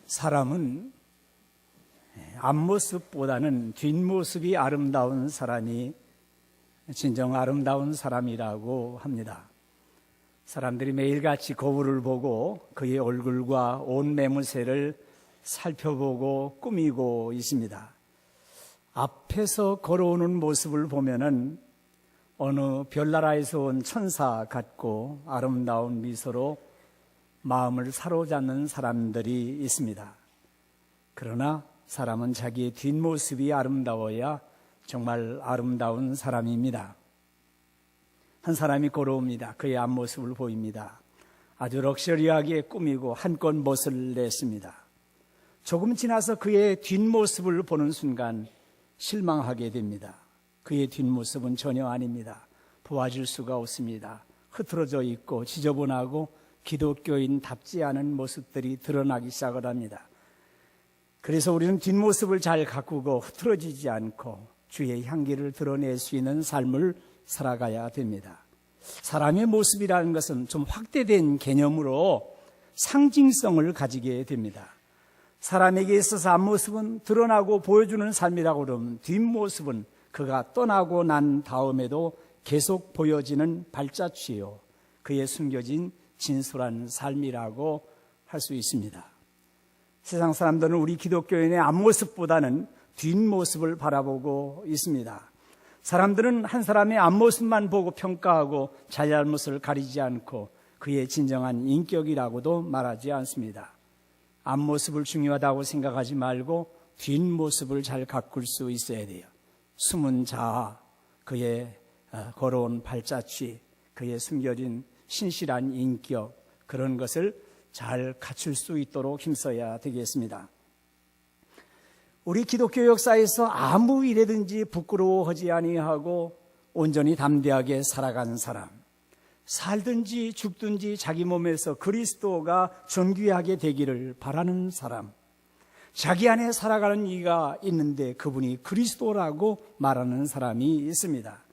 사람은 앞모습보다는 뒷모습이 아름다운 사람이 진정 아름다운 사람이라고 합니다. 사람들이 매일같이 거울을 보고 그의 얼굴과 온 매무새를 살펴보고 꾸미고 있습니다. 앞에서 걸어오는 모습을 보면은 어느 별나라에서 온 천사 같고 아름다운 미소로 마음을 사로잡는 사람들이 있습니다. 그러나 사람은 자기의 뒷모습이 아름다워야 정말 아름다운 사람입니다. 한 사람이 걸어옵니다. 그의 앞모습을 보입니다. 아주 럭셔리하게 꾸미고 한껏 멋을 냈습니다. 조금 지나서 그의 뒷모습을 보는 순간 실망하게 됩니다. 그의 뒷모습은 전혀 아닙니다. 보아줄 수가 없습니다. 흐트러져 있고 지저분하고 기독교인답지 않은 모습들이 드러나기 시작을 합니다. 그래서 우리는 뒷모습을 잘 가꾸고 흐트러지지 않고 주의 향기를 드러낼 수 있는 삶을 살아가야 됩니다. 사람의 모습이라는 것은 좀 확대된 개념으로 상징성을 가지게 됩니다. 사람에게 있어서 앞모습은 드러나고 보여주는 삶이라고 그러면 뒷모습은 그가 떠나고 난 다음에도 계속 보여지는 발자취요, 그의 숨겨진 진솔한 삶이라고 할 수 있습니다. 세상 사람들은 우리 기독교인의 앞모습보다는 뒷모습을 바라보고 있습니다. 사람들은 한 사람의 앞모습만 보고 평가하고 잘잘못을 가리지 않고 그의 진정한 인격이라고도 말하지 않습니다. 앞모습을 중요하다고 생각하지 말고 뒷모습을 잘 가꿀 수 있어야 돼요. 숨은 자아, 그의 걸어온 발자취, 그의 숨겨진 신실한 인격, 그런 것을 잘 갖출 수 있도록 힘써야 되겠습니다. 우리 기독교 역사에서 아무 일에든지 부끄러워하지 아니하고 온전히 담대하게 살아가는 사람, 살든지 죽든지 자기 몸에서 그리스도가 존귀하게 되기를 바라는 사람, 자기 안에 살아가는 이가 있는데 그분이 그리스도라고 말하는 사람이 있습니다.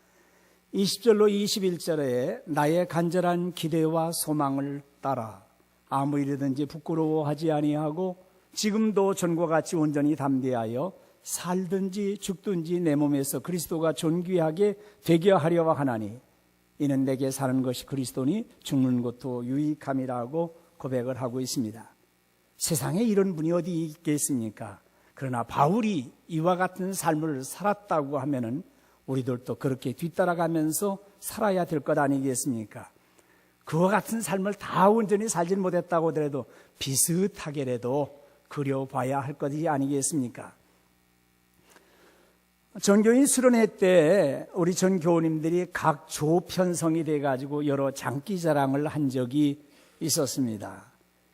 20절로 21절에 나의 간절한 기대와 소망을 따라 아무 일이든지 부끄러워하지 아니하고 지금도 전과 같이 온전히 담대하여 살든지 죽든지 내 몸에서 그리스도가 존귀하게 되게 하려 하나니 이는 내게 사는 것이 그리스도니 죽는 것도 유익함이라고 고백을 하고 있습니다. 세상에 이런 분이 어디 있겠습니까? 그러나 바울이 이와 같은 삶을 살았다고 하면은 우리들도 그렇게 뒤따라가면서 살아야 될 것 아니겠습니까? 그와 같은 삶을 다 온전히 살지 못했다고 하더라도 비슷하게라도 그려봐야 할 것이 아니겠습니까? 전교인 수련회 때 우리 전 교우님들이 각 조 편성이 돼가지고 여러 장기자랑을 한 적이 있었습니다.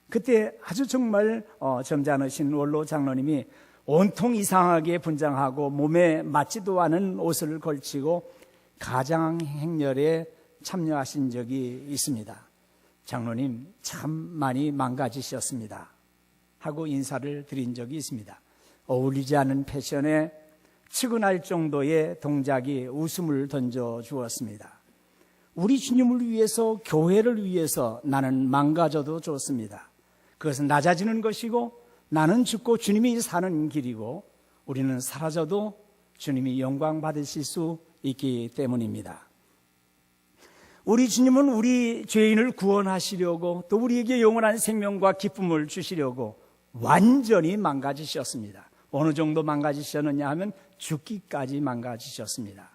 그때 아주 정말 점잖으신 원로 장로님이 온통 이상하게 분장하고 몸에 맞지도 않은 옷을 걸치고 가장 행렬에 참여하신 적이 있습니다. 장로님 참 많이 망가지셨습니다 하고 인사를 드린 적이 있습니다. 어울리지 않은 패션에 측은할 정도의 동작이 웃음을 던져 주었습니다. 우리 주님을 위해서, 교회를 위해서 나는 망가져도 좋습니다. 그것은 낮아지는 것이고 나는 죽고 주님이 사는 길이고 우리는 사라져도 주님이 영광 받으실 수 있기 때문입니다. 우리 주님은 우리 죄인을 구원하시려고 또 우리에게 영원한 생명과 기쁨을 주시려고 완전히 망가지셨습니다. 어느 정도 망가지셨느냐 하면 죽기까지 망가지셨습니다.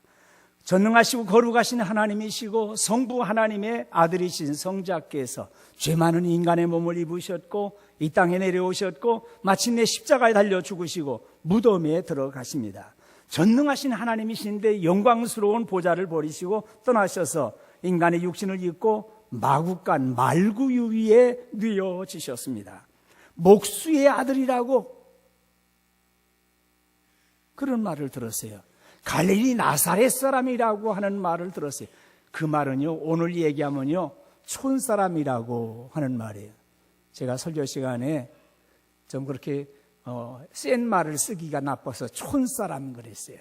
전능하시고 거룩하신 하나님이시고 성부 하나님의 아들이신 성자께서 죄 많은 인간의 몸을 입으셨고 이 땅에 내려오셨고 마침내 십자가에 달려 죽으시고 무덤에 들어가십니다. 전능하신 하나님이신데 영광스러운 보좌를 버리시고 떠나셔서 인간의 육신을 입고 마구간 말구유 위에 뉘어지셨습니다. 목수의 아들이라고 그런 말을 들었어요. 갈릴리 나사렛 사람이라고 하는 말을 들었어요. 그 말은요, 오늘 얘기하면요, 촌사람이라고 하는 말이에요. 제가 설교 시간에 좀 그렇게 센 말을 쓰기가 나빠서 촌사람 그랬어요.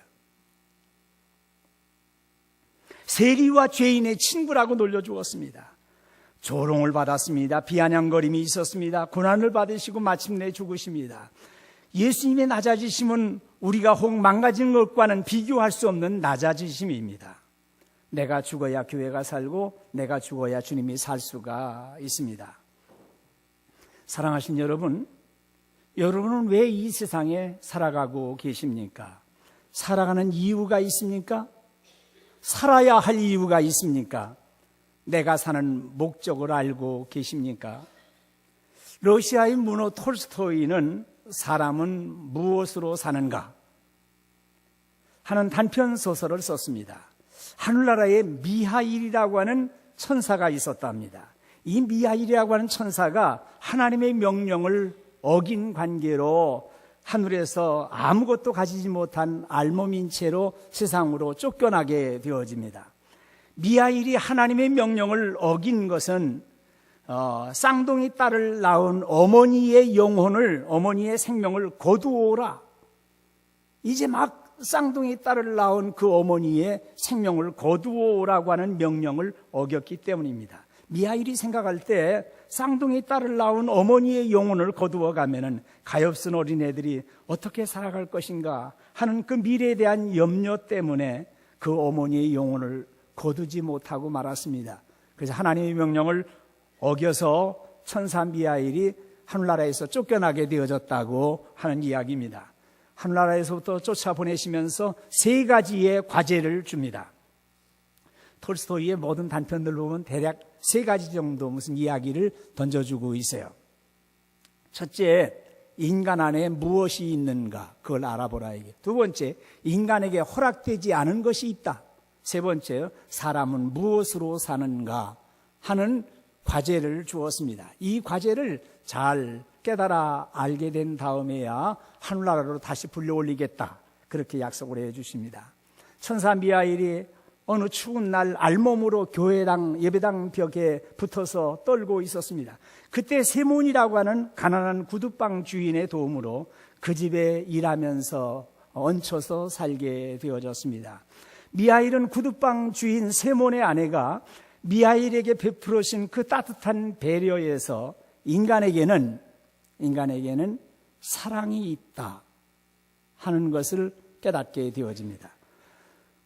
세리와 죄인의 친구라고 놀려주었습니다. 조롱을 받았습니다. 비아냥거림이 있었습니다. 고난을 받으시고 마침내 죽으십니다. 예수님의 낮아지심은 우리가 혹 망가진 것과는 비교할 수 없는 낮아지심입니다. 내가 죽어야 교회가 살고 내가 죽어야 주님이 살 수가 있습니다. 사랑하신 여러분, 여러분은 왜 이 세상에 살아가고 계십니까? 살아가는 이유가 있습니까? 살아야 할 이유가 있습니까? 내가 사는 목적을 알고 계십니까? 러시아의 문호 톨스토이는 사람은 무엇으로 사는가 하는 단편 소설을 썼습니다. 하늘나라에 미하일이라고 하는 천사가 있었답니다. 이 미하일이라고 하는 천사가 하나님의 명령을 어긴 관계로 하늘에서 아무것도 가지지 못한 알몸인 채로 세상으로 쫓겨나게 되어집니다. 미하일이 하나님의 명령을 어긴 것은 쌍둥이 딸을 낳은 어머니의 영혼을, 어머니의 생명을 거두어라. 이제 막 쌍둥이 딸을 낳은 그 어머니의 생명을 거두어라고 하는 명령을 어겼기 때문입니다. 미하일이 생각할 때 쌍둥이 딸을 낳은 어머니의 영혼을 거두어 가면은 가엾은 어린애들이 어떻게 살아갈 것인가 하는 그 미래에 대한 염려 때문에 그 어머니의 영혼을 거두지 못하고 말았습니다. 그래서 하나님의 명령을 어겨서 천사 미하일이 하늘나라에서 쫓겨나게 되어졌다고 하는 이야기입니다. 하늘나라에서부터 쫓아보내시면서 3가지의 과제를 줍니다. 톨스토이의 모든 단편들 보면 대략 3가지 정도 무슨 이야기를 던져주고 있어요. 첫째, 인간 안에 무엇이 있는가 그걸 알아보라. 두 번째, 인간에게 허락되지 않은 것이 있다. 세 번째, 사람은 무엇으로 사는가 하는 과제를 주었습니다. 이 과제를 잘 깨달아 알게 된 다음에야 하늘나라로 다시 불려올리겠다, 그렇게 약속을 해 주십니다. 천사 미하일이 어느 추운 날 알몸으로 교회당 예배당 벽에 붙어서 떨고 있었습니다. 그때 세몬이라고 하는 가난한 구두방 주인의 도움으로 그 집에 일하면서 얹혀서 살게 되어졌습니다. 미하일은 구두방 주인 세몬의 아내가 미하일에게 베풀으신 그 따뜻한 배려에서 인간에게는 사랑이 있다 하는 것을 깨닫게 되어집니다.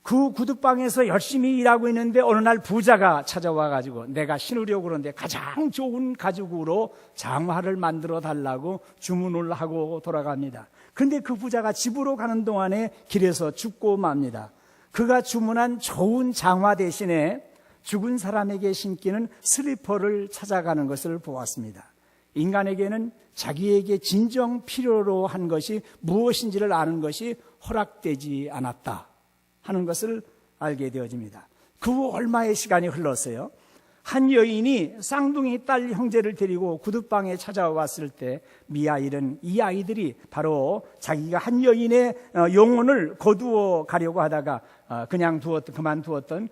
그 구두방에서 열심히 일하고 있는데 어느 날 부자가 찾아와 가지고 내가 신으려고 그러는데 가장 좋은 가죽으로 장화를 만들어 달라고 주문을 하고 돌아갑니다. 그런데 그 부자가 집으로 가는 동안에 길에서 죽고 맙니다. 그가 주문한 좋은 장화 대신에 죽은 사람에게 신기는 슬리퍼를 찾아가는 것을 보았습니다. 인간에게는 자기에게 진정 필요로 한 것이 무엇인지를 아는 것이 허락되지 않았다 하는 것을 알게 되어집니다. 그 후 얼마의 시간이 흘렀어요. 한 여인이 쌍둥이 딸 형제를 데리고 구두방에 찾아왔을 때 미하일은 이 아이들이 바로 자기가 한 여인의 영혼을 거두어 가려고 하다가 그만두었던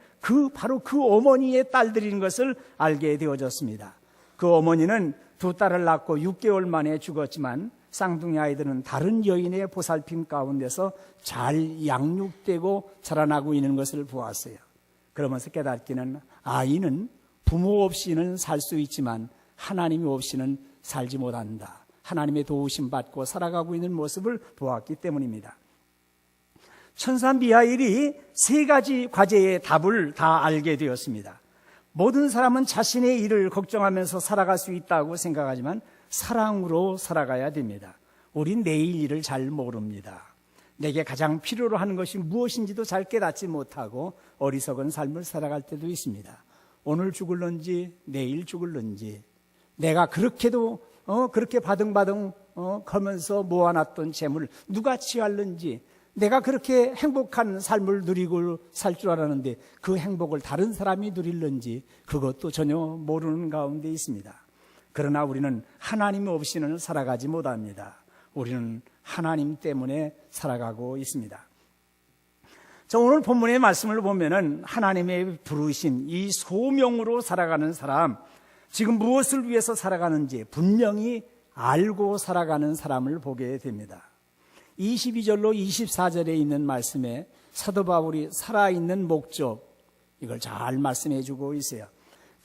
바로 그 어머니의 딸들인 것을 알게 되어졌습니다. 그 어머니는 2딸을 낳고 6개월 만에 죽었지만 쌍둥이 아이들은 다른 여인의 보살핌 가운데서 잘 양육되고 자라나고 있는 것을 보았어요. 그러면서 깨닫기는 아이는 부모 없이는 살 수 있지만 하나님이 없이는 살지 못한다. 하나님의 도우심 받고 살아가고 있는 모습을 보았기 때문입니다. 천사 미하일이 3가지 과제의 답을 다 알게 되었습니다. 모든 사람은 자신의 일을 걱정하면서 살아갈 수 있다고 생각하지만 사랑으로 살아가야 됩니다. 우린 내일 일을 잘 모릅니다. 내게 가장 필요로 하는 것이 무엇인지도 잘 깨닫지 못하고 어리석은 삶을 살아갈 때도 있습니다. 오늘 죽을런지 내일 죽을런지, 내가 그렇게도 그렇게 바등바등 하면서 모아놨던 재물 누가 취할는지, 내가 그렇게 행복한 삶을 누리고 살 줄 알았는데 그 행복을 다른 사람이 누릴는지 그것도 전혀 모르는 가운데 있습니다. 그러나 우리는 하나님 없이는 살아가지 못합니다. 우리는 하나님 때문에 살아가고 있습니다. 자, 오늘 본문의 말씀을 보면은 하나님의 부르신 이 소명으로 살아가는 사람, 지금 무엇을 위해서 살아가는지 분명히 알고 살아가는 사람을 보게 됩니다. 22절로 24절에 있는 말씀에 사도 바울이 살아있는 목적, 이걸 잘 말씀해 주고 있어요.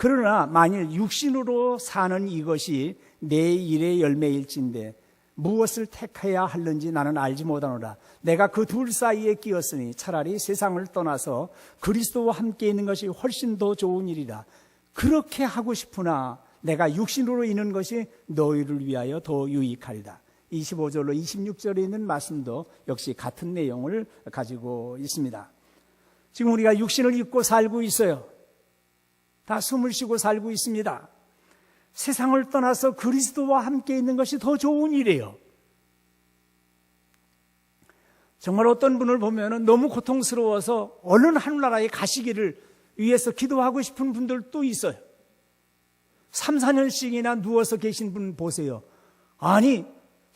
그러나 만일 육신으로 사는 이것이 내 일의 열매일진데 무엇을 택해야 하는지 나는 알지 못하노라. 내가 그 둘 사이에 끼었으니 차라리 세상을 떠나서 그리스도와 함께 있는 것이 훨씬 더 좋은 일이라. 그렇게 하고 싶으나 내가 육신으로 있는 것이 너희를 위하여 더 유익하리다. 25절로 26절에 있는 말씀도 역시 같은 내용을 가지고 있습니다. 지금 우리가 육신을 입고 살고 있어요. 다 숨을 쉬고 살고 있습니다. 세상을 떠나서 그리스도와 함께 있는 것이 더 좋은 일이에요. 정말 어떤 분을 보면 너무 고통스러워서 얼른 하늘나라에 가시기를 위해서 기도하고 싶은 분들도 있어요. 3, 4년씩이나 누워서 계신 분 보세요. 아니,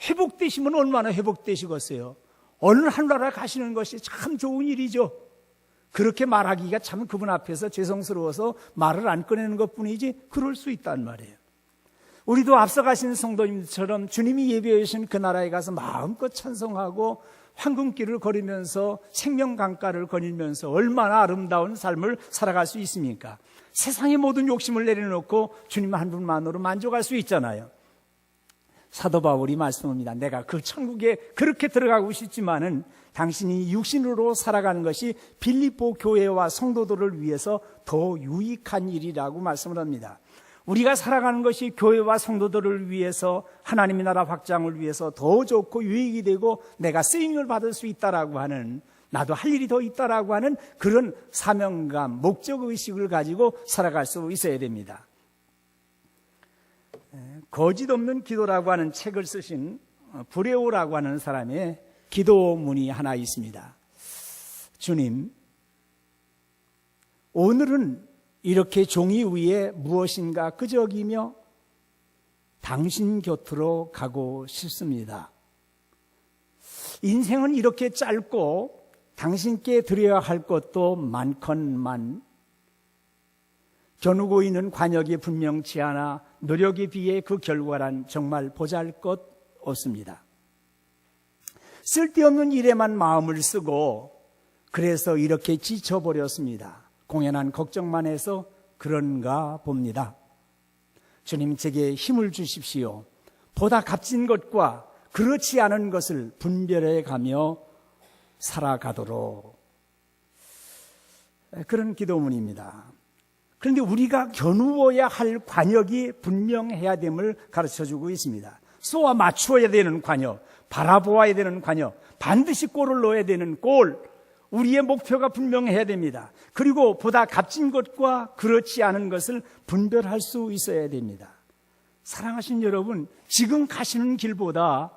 회복되시면 얼마나 회복되시겠어요. 얼른 하늘나라 가시는 것이 참 좋은 일이죠. 그렇게 말하기가 참 그분 앞에서 죄송스러워서 말을 안 꺼내는 것뿐이지 그럴 수 있단 말이에요. 우리도 앞서가신 성도님들처럼 주님이 예비해 주신 그 나라에 가서 마음껏 찬송하고 황금길을 걸으면서 생명강가를 거닐면서 얼마나 아름다운 삶을 살아갈 수 있습니까? 세상의 모든 욕심을 내려놓고 주님 한 분만으로 만족할 수 있잖아요. 사도 바울이 말씀합니다. 내가 그 천국에 그렇게 들어가고 싶지만은 당신이 육신으로 살아가는 것이 빌립보 교회와 성도들을 위해서 더 유익한 일이라고 말씀을 합니다. 우리가 살아가는 것이 교회와 성도들을 위해서 하나님의 나라 확장을 위해서 더 좋고 유익이 되고 내가 쓰임을 받을 수 있다라고 하는, 나도 할 일이 더 있다라고 하는 그런 사명감, 목적의식을 가지고 살아갈 수 있어야 됩니다. 거짓 없는 기도라고 하는 책을 쓰신 브레오라고 하는 사람의 기도문이 하나 있습니다. 주님, 오늘은 이렇게 종이 위에 무엇인가 끄적이며 당신 곁으로 가고 싶습니다. 인생은 이렇게 짧고 당신께 드려야 할 것도 많건만 겨누고 있는 관역이 분명치 않아 노력에 비해 그 결과란 정말 보잘것 없습니다. 쓸데없는 일에만 마음을 쓰고 그래서 이렇게 지쳐버렸습니다. 공연한 걱정만 해서 그런가 봅니다. 주님, 제게 힘을 주십시오. 보다 값진 것과 그렇지 않은 것을 분별해 가며 살아가도록. 그런 기도문입니다. 그런데 우리가 겨누어야 할 관역이 분명해야 됨을 가르쳐주고 있습니다. 쏘아 맞추어야 되는 관역, 바라보아야 되는 관역, 반드시 골을 넣어야 되는 골, 우리의 목표가 분명해야 됩니다. 그리고 보다 값진 것과 그렇지 않은 것을 분별할 수 있어야 됩니다. 사랑하신 여러분, 지금 가시는 길보다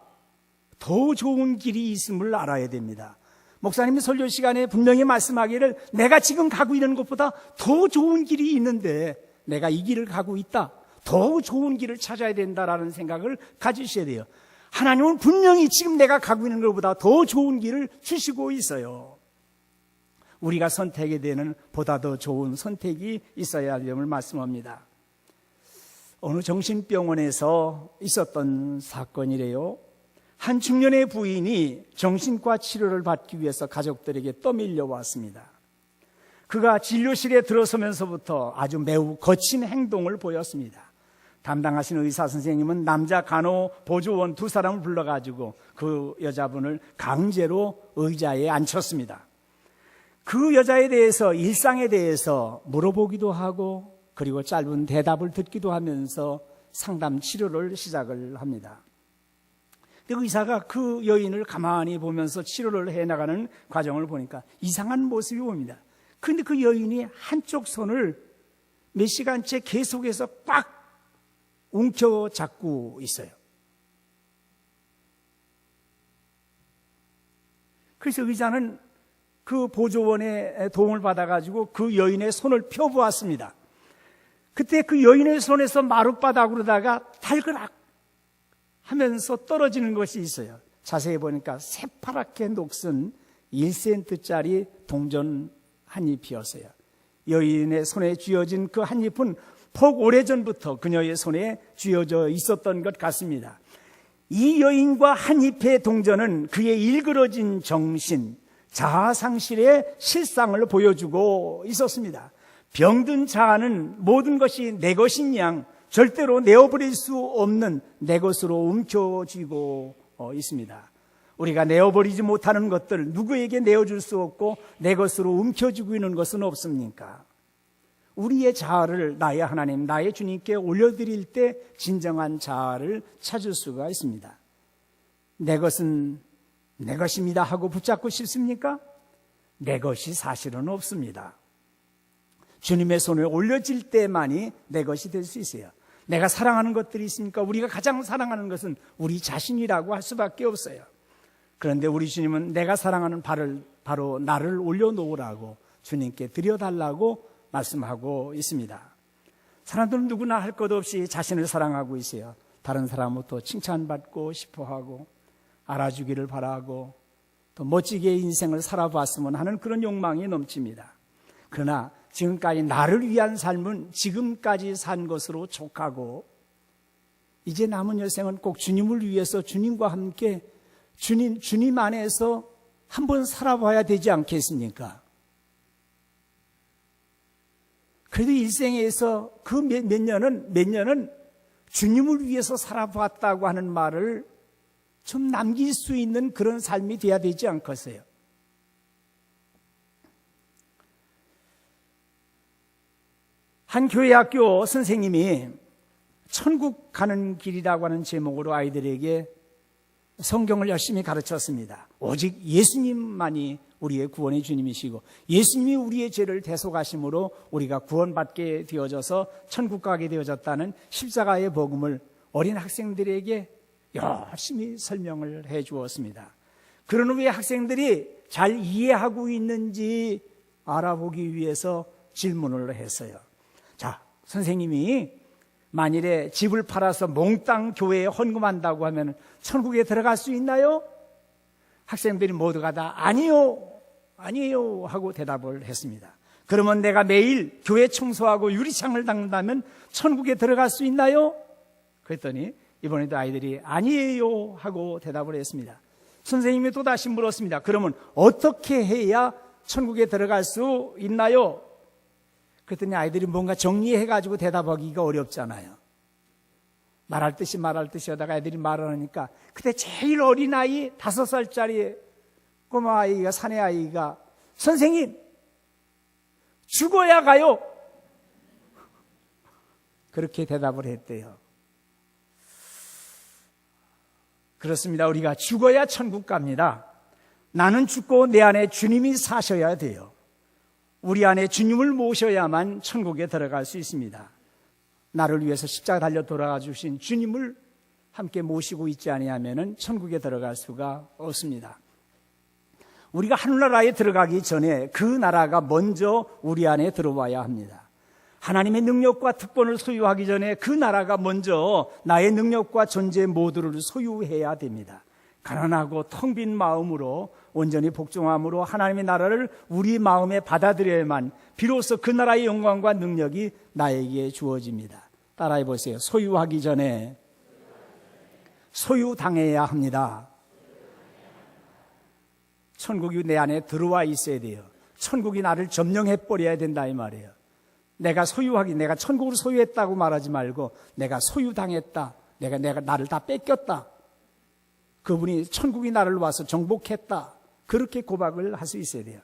더 좋은 길이 있음을 알아야 됩니다. 목사님이 설교 시간에 분명히 말씀하기를 내가 지금 가고 있는 것보다 더 좋은 길이 있는데 내가 이 길을 가고 있다. 더 좋은 길을 찾아야 된다라는 생각을 가지셔야 돼요. 하나님은 분명히 지금 내가 가고 있는 것보다 더 좋은 길을 주시고 있어요. 우리가 선택해야 되는 보다 더 좋은 선택이 있어야 함을 말씀합니다. 어느 정신병원에서 있었던 사건이래요. 한 중년의 부인이 정신과 치료를 받기 위해서 가족들에게 떠밀려 왔습니다. 그가 진료실에 들어서면서부터 아주 매우 거친 행동을 보였습니다. 담당하신 의사 선생님은 남자 간호 보조원 2사람을 불러가지고 그 여자분을 강제로 의자에 앉혔습니다. 그 여자에 대해서 일상에 대해서 물어보기도 하고 그리고 짧은 대답을 듣기도 하면서 상담 치료를 시작을 합니다. 의사가 그 여인을 가만히 보면서 치료를 해나가는 과정을 보니까 이상한 모습이 봅니다. 그런데 그 여인이 한쪽 손을 몇 시간째 계속해서 꽉 움켜잡고 있어요. 그래서 의사는 그 보조원의 도움을 받아가지고 그 여인의 손을 펴보았습니다. 그때 그 여인의 손에서 마룻바닥으로다가 달그락 하면서 떨어지는 것이 있어요. 자세히 보니까 새파랗게 녹슨 1센트짜리 동전 한 잎이었어요. 여인의 손에 쥐어진 그 한 잎은 폭 오래전부터 그녀의 손에 쥐어져 있었던 것 같습니다. 이 여인과 한 잎의 동전은 그의 일그러진 정신, 자아상실의 실상을 보여주고 있었습니다. 병든 자아는 모든 것이 내 것인 양 절대로 내어버릴 수 없는 내 것으로 움켜쥐고 있습니다. 우리가 내어버리지 못하는 것들, 누구에게 내어줄 수 없고 내 것으로 움켜쥐고 있는 것은 없습니까? 우리의 자아를 나의 하나님, 나의 주님께 올려드릴 때 진정한 자아를 찾을 수가 있습니다. 내 것은 내 것입니다 하고 붙잡고 싶습니까? 내 것이 사실은 없습니다. 주님의 손을 올려질 때만이 내 것이 될 수 있어요. 내가 사랑하는 것들이 있습니까? 우리가 가장 사랑하는 것은 우리 자신이라고 할 수밖에 없어요. 그런데 우리 주님은 내가 사랑하는 바로 나를 올려놓으라고 주님께 드려달라고 말씀하고 있습니다. 사람들은 누구나 할 것 없이 자신을 사랑하고 있어요. 다른 사람부터 칭찬받고 싶어하고 알아주기를 바라고 또 멋지게 인생을 살아봤으면 하는 그런 욕망이 넘칩니다. 그러나 지금까지 나를 위한 삶은 지금까지 산 것으로 족하고 이제 남은 여생은 꼭 주님을 위해서 주님과 함께 주님 안에서 한번 살아봐야 되지 않겠습니까? 그래도 일생에서 그 몇 년은 주님을 위해서 살아봤다고 하는 말을 좀 남길 수 있는 그런 삶이 돼야 되지 않겠어요? 한 교회 학교 선생님이 천국 가는 길이라고 하는 제목으로 아이들에게 성경을 열심히 가르쳤습니다. 오직 예수님만이 우리의 구원의 주님이시고 예수님이 우리의 죄를 대속하심으로 우리가 구원받게 되어져서 천국 가게 되어졌다는 십자가의 복음을 어린 학생들에게 열심히 설명을 해 주었습니다. 그런 후에 학생들이 잘 이해하고 있는지 알아보기 위해서 질문을 했어요. 자, 선생님이 만일에 집을 팔아서 몽땅 교회에 헌금한다고 하면 천국에 들어갈 수 있나요? 학생들이 모두가 다 아니요 하고 대답을 했습니다. 그러면 내가 매일 교회 청소하고 유리창을 닦는다면 천국에 들어갈 수 있나요? 그랬더니 이번에도 아이들이 아니에요 하고 대답을 했습니다. 선생님이 또다시 물었습니다. 그러면 어떻게 해야 천국에 들어갈 수 있나요? 그랬더니 아이들이 뭔가 정리해가지고 대답하기가 어렵잖아요. 말할 듯이 하다가 애들이 말을 하니까 그때 제일 어린 아이 5살짜리 꼬마 아이가 사내 아이가 선생님 죽어야 가요. 그렇게 대답을 했대요. 그렇습니다. 우리가 죽어야 천국 갑니다. 나는 죽고 내 안에 주님이 사셔야 돼요. 우리 안에 주님을 모셔야만 천국에 들어갈 수 있습니다. 나를 위해서 십자가 달려 돌아가 주신 주님을 함께 모시고 있지 아니하면 천국에 들어갈 수가 없습니다. 우리가 하늘나라에 들어가기 전에 그 나라가 먼저 우리 안에 들어와야 합니다. 하나님의 능력과 특권을 소유하기 전에 그 나라가 먼저 나의 능력과 존재 모두를 소유해야 됩니다. 가난하고 텅 빈 마음으로 온전히 복종함으로 하나님의 나라를 우리 마음에 받아들여야만 비로소 그 나라의 영광과 능력이 나에게 주어집니다. 따라해 보세요. 소유하기 전에 소유당해야 합니다. 천국이 내 안에 들어와 있어야 돼요. 천국이 나를 점령해버려야 된다 이 말이에요. 내가 천국을 소유했다고 말하지 말고 내가 소유당했다. 내가 나를 다 뺏겼다. 그분이 천국이 나를 와서 정복했다. 그렇게 고백을 할 수 있어야 돼요.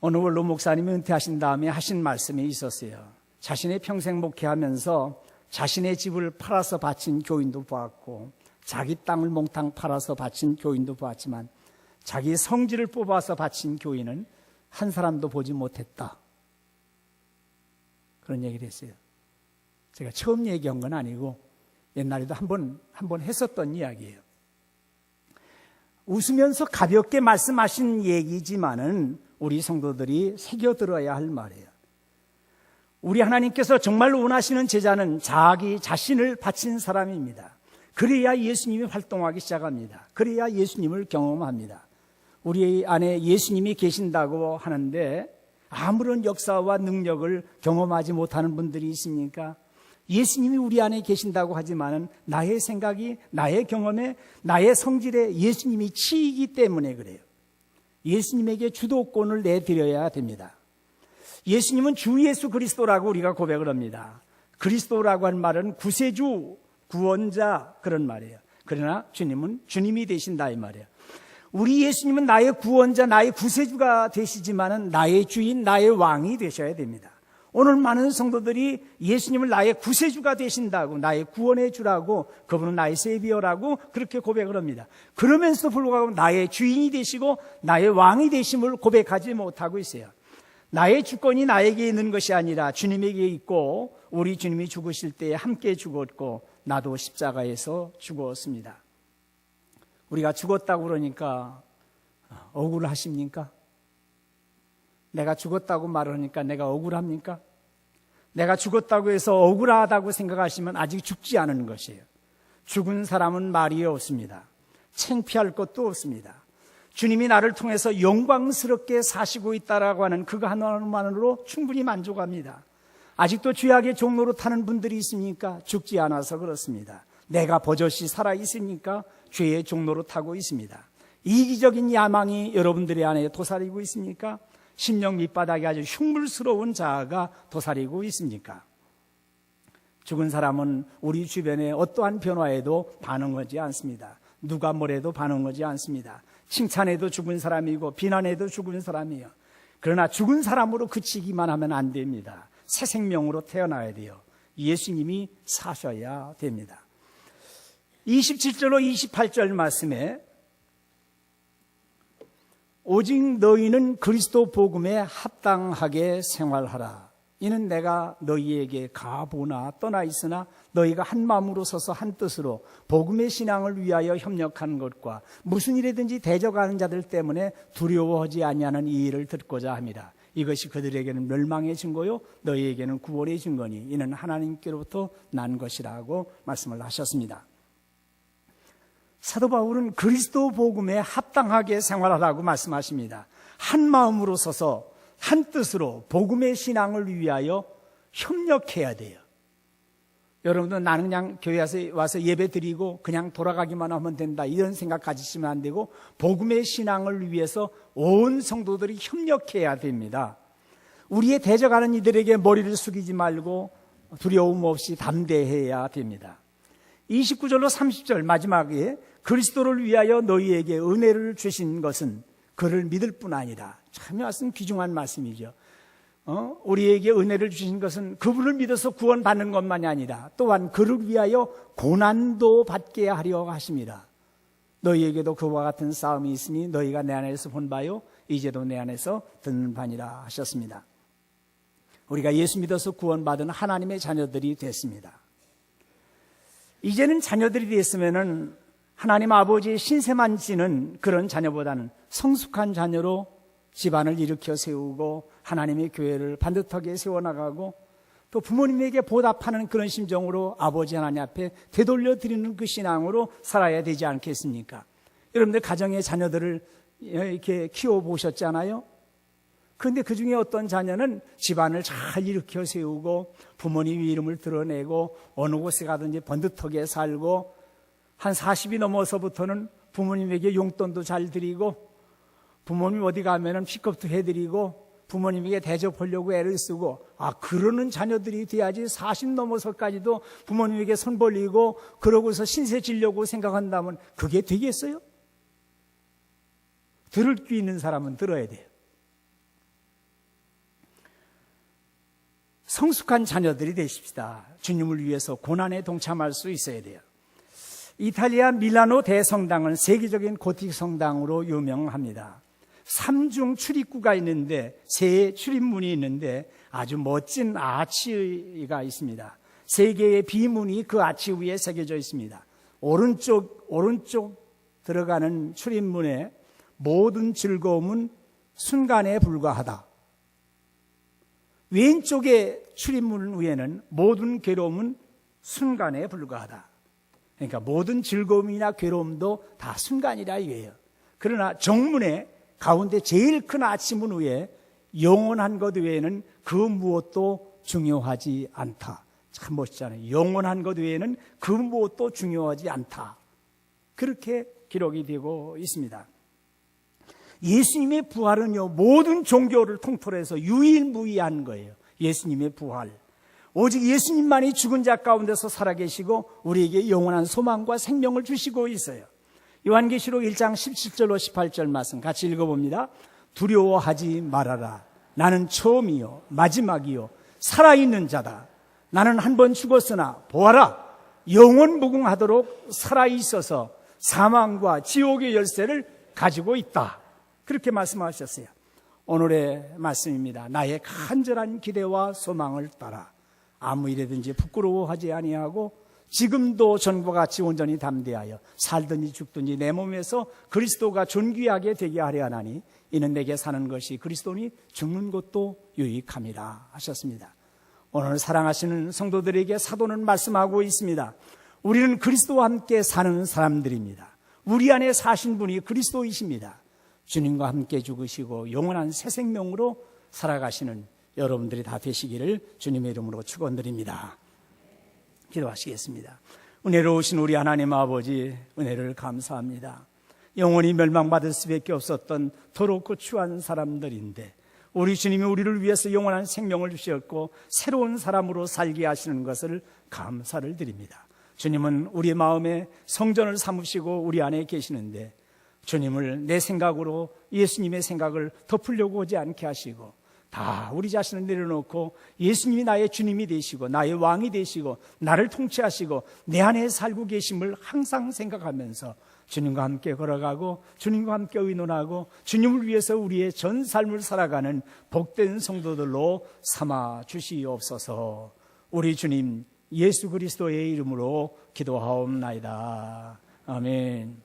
어느 원로 목사님이 은퇴하신 다음에 하신 말씀이 있었어요. 자신의 평생 목회하면서 자신의 집을 팔아서 바친 교인도 보았고 자기 땅을 몽땅 팔아서 바친 교인도 보았지만 자기 성질을 뽑아서 바친 교인은 한 사람도 보지 못했다. 그런 얘기를 했어요. 제가 처음 얘기한 건 아니고 옛날에도 한번 했었던 이야기예요. 웃으면서 가볍게 말씀하신 얘기지만은 우리 성도들이 새겨들어야 할 말이에요. 우리 하나님께서 정말 원하시는 제자는 자기 자신을 바친 사람입니다. 그래야 예수님이 활동하기 시작합니다. 그래야 예수님을 경험합니다. 우리 안에 예수님이 계신다고 하는데 아무런 역사와 능력을 경험하지 못하는 분들이 있습니까? 예수님이 우리 안에 계신다고 하지만은 나의 생각이, 나의 경험에, 나의 성질에 예수님이 치이기 때문에 그래요. 예수님에게 주도권을 내드려야 됩니다. 예수님은 주 예수 그리스도라고 우리가 고백을 합니다. 그리스도라고 하는 말은 구세주, 구원자 그런 말이에요. 그러나 주님은 주님이 되신다 이 말이에요. 우리 예수님은 나의 구원자, 나의 구세주가 되시지만은 나의 주인, 나의 왕이 되셔야 됩니다. 오늘 많은 성도들이 예수님을 나의 구세주가 되신다고, 나의 구원의 주라고, 그분은 나의 세비어라고 그렇게 고백을 합니다. 그러면서도 불구하고 나의 주인이 되시고 나의 왕이 되심을 고백하지 못하고 있어요. 나의 주권이 나에게 있는 것이 아니라 주님에게 있고, 우리 주님이 죽으실 때에 함께 죽었고 나도 십자가에서 죽었습니다. 우리가 죽었다고 그러니까 억울하십니까? 내가 죽었다고 말하니까 내가 억울합니까? 내가 죽었다고 해서 억울하다고 생각하시면 아직 죽지 않은 것이에요. 죽은 사람은 말이 없습니다. 창피할 것도 없습니다. 주님이 나를 통해서 영광스럽게 사시고 있다라고 하는 그거 하나만으로 충분히 만족합니다. 아직도 죄악의 종로로 타는 분들이 있습니까? 죽지 않아서 그렇습니다. 내가 버젓이 살아있으니까 죄의 종로로 타고 있습니다. 이기적인 야망이 여러분들의 안에 도사리고 있습니까? 심령 밑바닥에 아주 흉물스러운 자아가 도사리고 있습니까? 죽은 사람은 우리 주변에 어떠한 변화에도 반응하지 않습니다. 누가 뭐래도 반응하지 않습니다. 칭찬해도 죽은 사람이고 비난해도 죽은 사람이에요. 그러나 죽은 사람으로 그치기만 하면 안 됩니다. 새 생명으로 태어나야 돼요. 예수님이 사셔야 됩니다. 27절로 28절 말씀에 오직 너희는 그리스도 복음에 합당하게 생활하라. 이는 내가 너희에게 가보나 떠나 있으나 너희가 한 마음으로 서서 한 뜻으로 복음의 신앙을 위하여 협력하는 것과 무슨 일이든지 대적하는 자들 때문에 두려워하지 아니하는 이 일을 듣고자 합니다. 이것이 그들에게는 멸망의 증거요 너희에게는 구원의 증거니 이는 하나님께로부터 난 것이라고 말씀을 하셨습니다. 사도 바울은 그리스도 복음에 합당하게 생활하라고 말씀하십니다. 한 마음으로 서서 한 뜻으로 복음의 신앙을 위하여 협력해야 돼요. 여러분들 나는 그냥 교회 와서 예배 드리고 그냥 돌아가기만 하면 된다 이런 생각 가지시면 안 되고 복음의 신앙을 위해서 온 성도들이 협력해야 됩니다. 우리의 대적하는 이들에게 머리를 숙이지 말고 두려움 없이 담대해야 됩니다. 29절로 30절 마지막에 그리스도를 위하여 너희에게 은혜를 주신 것은 그를 믿을 뿐 아니라 참 말씀 귀중한 말씀이죠. 우리에게 은혜를 주신 것은 그분을 믿어서 구원받는 것만이 아니라 또한 그를 위하여 고난도 받게 하려 하십니다. 너희에게도 그와 같은 싸움이 있으니 너희가 내 안에서 본 바요 이제도 내 안에서 듣는 바니라 하셨습니다. 우리가 예수 믿어서 구원받은 하나님의 자녀들이 됐습니다. 이제는 자녀들이 됐으면은 하나님 아버지의 신세만 지는 그런 자녀보다는 성숙한 자녀로 집안을 일으켜 세우고 하나님의 교회를 반듯하게 세워나가고 또 부모님에게 보답하는 그런 심정으로 아버지 하나님 앞에 되돌려 드리는 그 신앙으로 살아야 되지 않겠습니까? 여러분들 가정의 자녀들을 이렇게 키워보셨잖아요? 그런데 그 중에 어떤 자녀는 집안을 잘 일으켜 세우고 부모님의 이름을 드러내고 어느 곳에 가든지 번듯하게 살고 한 40이 넘어서부터는 부모님에게 용돈도 잘 드리고 부모님 어디 가면은 픽업도 해드리고 부모님에게 대접하려고 애를 쓰고 그러는 자녀들이 돼야지 40 넘어서까지도 부모님에게 손 벌리고 그러고서 신세 지려고 생각한다면 그게 되겠어요? 들을 귀 있는 사람은 들어야 돼요. 성숙한 자녀들이 되십시다. 주님을 위해서 고난에 동참할 수 있어야 돼요. 이탈리아 밀라노 대성당은 세계적인 고틱 성당으로 유명합니다. 3중 출입구가 있는데 세 출입문이 있는데 아주 멋진 아치가 있습니다. 세 개의 비문이 그 아치 위에 새겨져 있습니다. 오른쪽 들어가는 출입문에 모든 즐거움은 순간에 불과하다. 왼쪽의 출입문 위에는 모든 괴로움은 순간에 불과하다. 그러니까 모든 즐거움이나 괴로움도 다 순간이라 이거예요. 그러나 정문에 가운데 제일 큰 아치문 위에 영원한 것 외에는 그 무엇도 중요하지 않다. 참 멋있잖아요. 영원한 것 외에는 그 무엇도 중요하지 않다. 그렇게 기록이 되고 있습니다. 예수님의 부활은요, 모든 종교를 통틀어서 유일무이한 거예요. 예수님의 부활. 오직 예수님만이 죽은 자 가운데서 살아계시고 우리에게 영원한 소망과 생명을 주시고 있어요. 요한계시록 1장 17절로 18절 말씀 같이 읽어봅니다. 두려워하지 말아라. 나는 처음이요 마지막이요 살아있는 자다. 나는 한 번 죽었으나 보아라, 영원 무궁하도록 살아있어서 사망과 지옥의 열쇠를 가지고 있다. 그렇게 말씀하셨어요. 오늘의 말씀입니다. 나의 간절한 기대와 소망을 따라 아무 일에든지 부끄러워하지 아니하고 지금도 전과 같이 온전히 담대하여 살든지 죽든지 내 몸에서 그리스도가 존귀하게 되게 하려 하나니 이는 내게 사는 것이 그리스도니 죽는 것도 유익함이라 하셨습니다. 오늘 사랑하시는 성도들에게 사도는 말씀하고 있습니다. 우리는 그리스도와 함께 사는 사람들입니다. 우리 안에 사신 분이 그리스도이십니다. 주님과 함께 죽으시고 영원한 새 생명으로 살아가시는 여러분들이 다 되시기를 주님의 이름으로 축원드립니다. 기도하시겠습니다. 은혜로우신 우리 하나님 아버지, 은혜를 감사합니다. 영원히 멸망받을 수밖에 없었던 더럽고 추한 사람들인데 우리 주님이 우리를 위해서 영원한 생명을 주셨고 새로운 사람으로 살게 하시는 것을 감사를 드립니다. 주님은 우리의 마음에 성전을 삼으시고 우리 안에 계시는데 주님을 내 생각으로 예수님의 생각을 덮으려고 하지 않게 하시고 다 우리 자신을 내려놓고 예수님이 나의 주님이 되시고 나의 왕이 되시고 나를 통치하시고 내 안에 살고 계심을 항상 생각하면서 주님과 함께 걸어가고 주님과 함께 의논하고 주님을 위해서 우리의 전 삶을 살아가는 복된 성도들로 삼아 주시옵소서. 우리 주님 예수 그리스도의 이름으로 기도하옵나이다. 아멘.